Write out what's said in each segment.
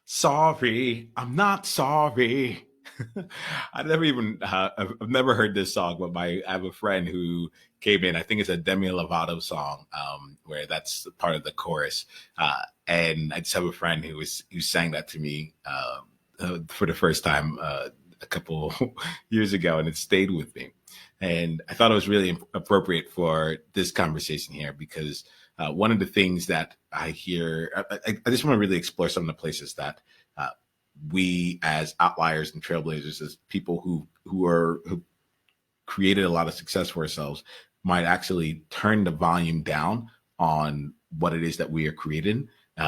Sorry, I'm not sorry. I've never heard this song, but I have a friend who came in. I think it's a Demi Lovato song, where that's part of the chorus. And I just have a friend who sang that to me for the first time a couple years ago, and it stayed with me. And I thought it was really appropriate for this conversation here because one of the things that I hear, I just want to really explore some of the places that uh, we, as outliers and trailblazers, as people who created a lot of success for ourselves, might actually turn the volume down on what it is that we are creating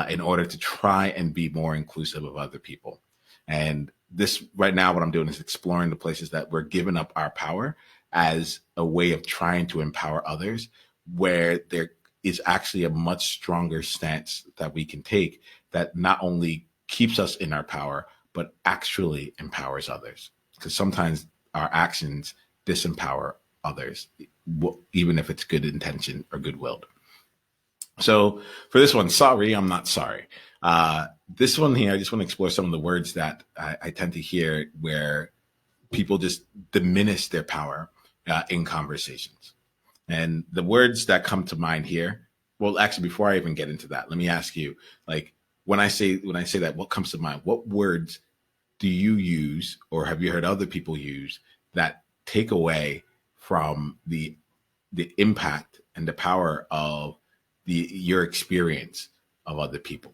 in order to try and be more inclusive of other people. And this right now, what I'm doing is exploring the places that we're giving up our power as a way of trying to empower others, where there is actually a much stronger stance that we can take that not only keeps us in our power, but actually empowers others. Because sometimes our actions disempower others, even if it's good intention or goodwill. So for this one, sorry, I'm not sorry. This one here, I just want to explore some of the words that I tend to hear where people just diminish their power in conversations. And the words that come to mind here, well, actually, before I even get into that, let me ask you, like, when I say that, what comes to mind? What words do you use, or have you heard other people use that take away from the impact and the power of your experience of other people?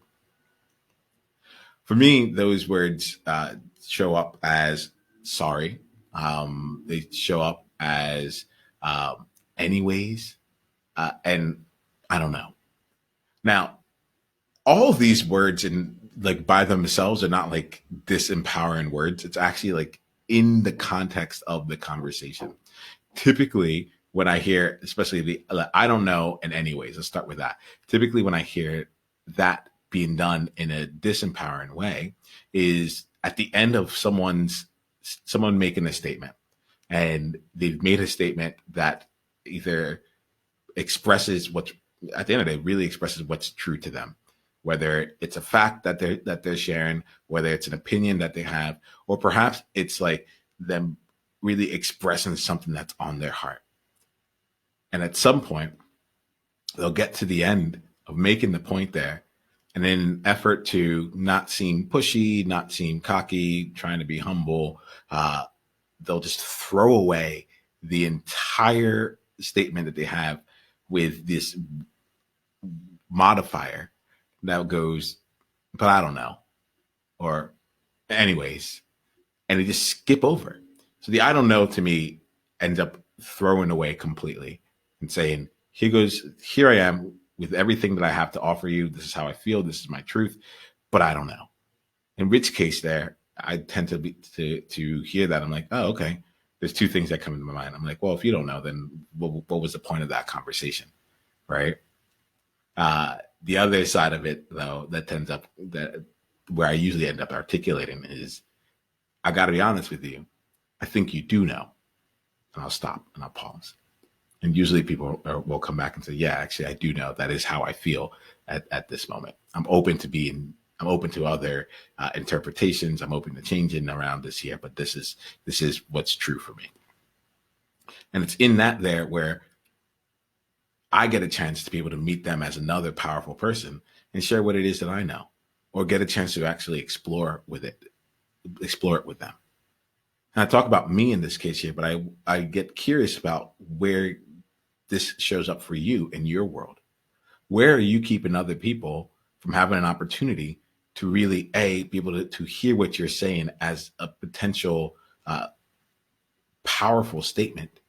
For me, those words show up as sorry. They show up as anyways, and I don't know. Now, all of these words and like by themselves are not like disempowering words. It's actually like in the context of the conversation. Typically, when I hear, especially the I don't know, and anyways, let's start with that. Typically, when I hear that being done in a disempowering way, is at the end of someone making a statement, and they've made a statement that either expresses what's at the end of the day really expresses what's true to them, whether it's a fact that they're sharing, whether it's an opinion that they have, or perhaps it's like them really expressing something that's on their heart. And at some point, they'll get to the end of making the point there. And in an effort to not seem pushy, not seem cocky, trying to be humble, they'll just throw away the entire statement that they have with this modifier that goes, but I don't know, or anyways, and they just skip over it. So the I don't know to me ends up throwing away completely and saying, here I am with everything that I have to offer you. This is how I feel. This is my truth, but I don't know. In which case there, I tend to hear that. I'm like, oh, okay. There's two things that come into my mind. I'm like, well, if you don't know, then what was the point of that conversation? Right. The other side of it, though, that where I usually end up articulating is, I got to be honest with you. I think you do know, and I'll stop and I'll pause. And usually people will come back and say, yeah, actually, I do know. That is how I feel at this moment. I'm open to other interpretations. I'm open to changing around this here, but this is what's true for me. And it's in that there where I get a chance to be able to meet them as another powerful person and share what it is that I know, or get a chance to actually explore it with them. And I talk about me in this case here, but I get curious about where this shows up for you in your world. Where are you keeping other people from having an opportunity to really, be able to hear what you're saying as a potential powerful statement?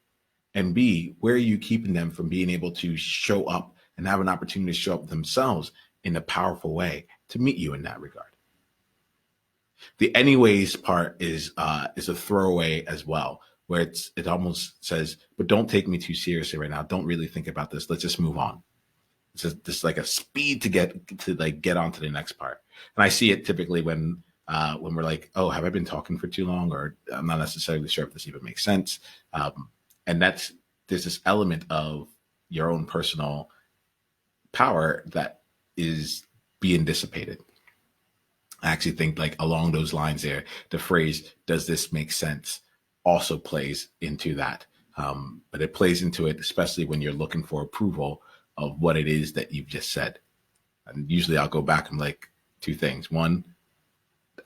And B, where are you keeping them from being able to show up and have an opportunity to show up themselves in a powerful way to meet you in that regard? The anyways part is a throwaway as well, where it almost says, but don't take me too seriously right now. Don't really think about this. Let's just move on. It's just like a speed to get on to the next part. And I see it typically when we're like, oh, have I been talking for too long? Or I'm not necessarily sure if this even makes sense. And there's this element of your own personal power that is being dissipated. I actually think like along those lines there, the phrase, does this make sense, also plays into that. But it plays into it, especially when you're looking for approval of what it is that you've just said. And usually I'll go back and like two things. One,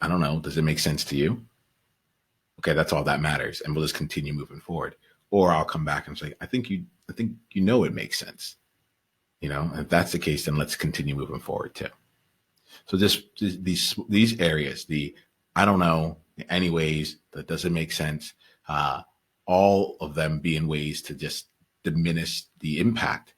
I don't know, does it make sense to you? Okay, that's all that matters. And we'll just continue moving forward. Or I'll come back and say, I think you know it makes sense. And if that's the case, then let's continue moving forward too. So these areas, the I don't know, anyways, that doesn't make sense, all of them being ways to just diminish the impact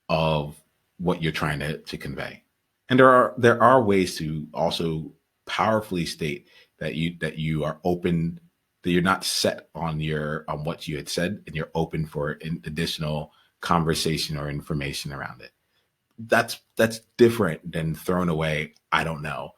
of what you're trying to convey. And there are ways to also powerfully state that you are open, that you're not set on what you had said, and you're open for an additional conversation or information around it. That's different than throwing away I don't know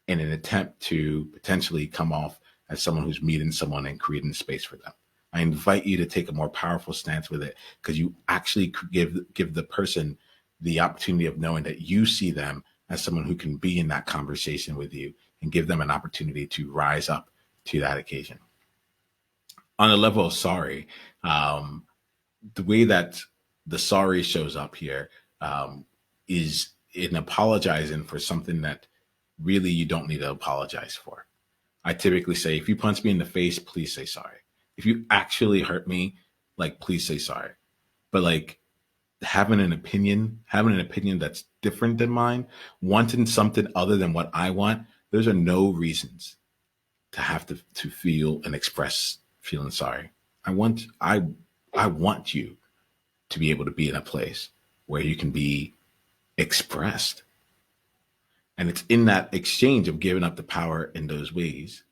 in an attempt to potentially come off as someone who's meeting someone and creating space for them. I invite you to take a more powerful stance with it, because you actually give the person the opportunity of knowing that you see them as someone who can be in that conversation with you, and give them an opportunity to rise up to that occasion. On the level of sorry, the way that the sorry shows up here is in apologizing for something that really you don't need to apologize for. I typically say, if you punch me in the face, please say sorry. If you actually hurt me, like, please say sorry. But like having an opinion that's different than mine, wanting something other than what I want, those are no reasons to have to feel and express feeling sorry. I want you to be able to be in a place where you can be expressed. And it's in that exchange of giving up the power in those ways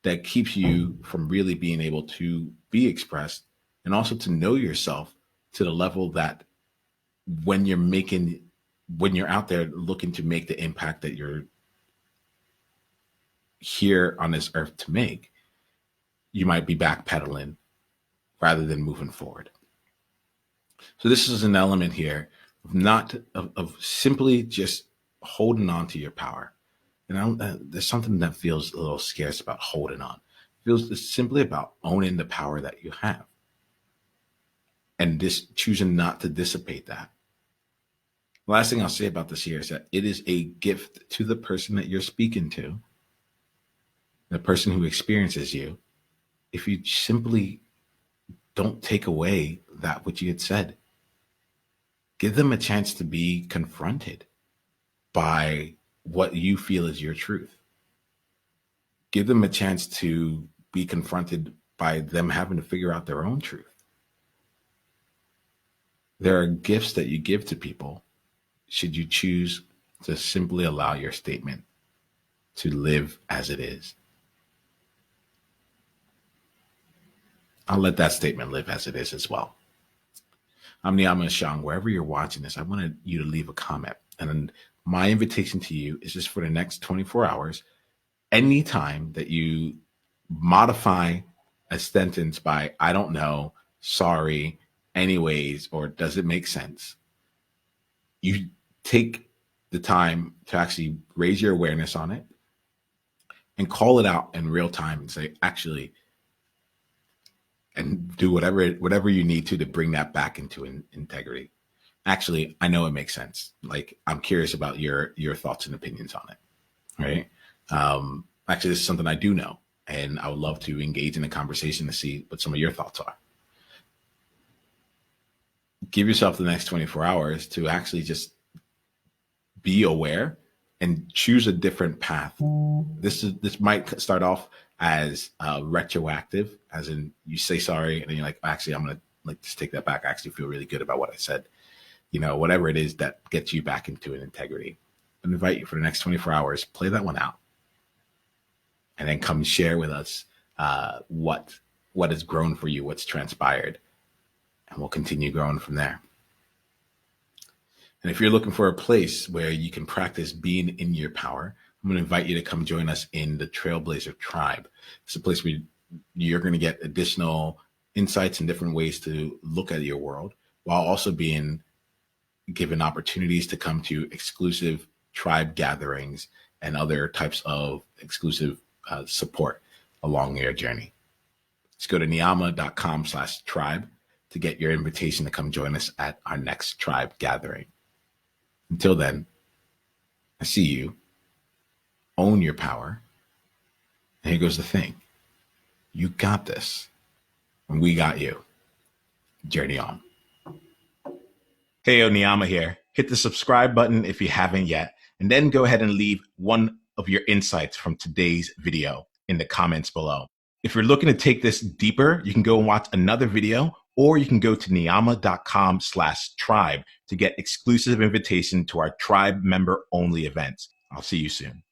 that keeps you from really being able to be expressed, and also to know yourself to the level that when you're out there looking to make the impact that you're here on this earth to make, you might be backpedaling rather than moving forward. So this is an element here of simply just holding on to your power. And there's something that feels a little scarce about holding on. It feels simply about owning the power that you have, and just choosing not to dissipate that. The last thing I'll say about this here is that it is a gift to the person that you're speaking to, the person who experiences you, if you simply don't take away that which you had said. Give them a chance to be confronted by what you feel is your truth. Give them a chance to be confronted by them having to figure out their own truth. There are gifts that you give to people should you choose to simply allow your statement to live as it is. I'll let that statement live as it is as well. I'm Niama Shang. Wherever you're watching this, I wanted you to leave a comment. And my invitation to you is just for the next 24 hours, anytime that you modify a sentence by I don't know, sorry, anyways, or does it make sense, you take the time to actually raise your awareness on it and call it out in real time and say, actually, and do whatever you need to bring that back into integrity. Actually, I know it makes sense. Like, I'm curious about your thoughts and opinions on it, right? Actually, this is something I do know, and I would love to engage in a conversation to see what some of your thoughts are. Give yourself the next 24 hours to actually just be aware and choose a different path. This might start off as retroactive, as in you say sorry and then you're like, actually, I'm gonna like just take that back. I actually feel really good about what I said. Whatever it is that gets you back into an integrity. I invite you for the next 24 hours, play that one out, and then come share with us what has grown for you, what's transpired, and we'll continue growing from there. And if you're looking for a place where you can practice being in your power, I'm going to invite you to come join us in the Trailblazer Tribe. It's a place where you're going to get additional insights and different ways to look at your world, while also being given opportunities to come to exclusive tribe gatherings and other types of exclusive support along your journey. Just go to niyama.com/tribe to get your invitation to come join us at our next tribe gathering. Until then, I see you. Own your power. And here goes the thing. You got this. And we got you. Journey on. Hey, Niyama here. Hit the subscribe button if you haven't yet, and then go ahead and leave one of your insights from today's video in the comments below. If you're looking to take this deeper, you can go and watch another video, or you can go to niyama.com/tribe to get exclusive invitation to our tribe member only events. I'll see you soon.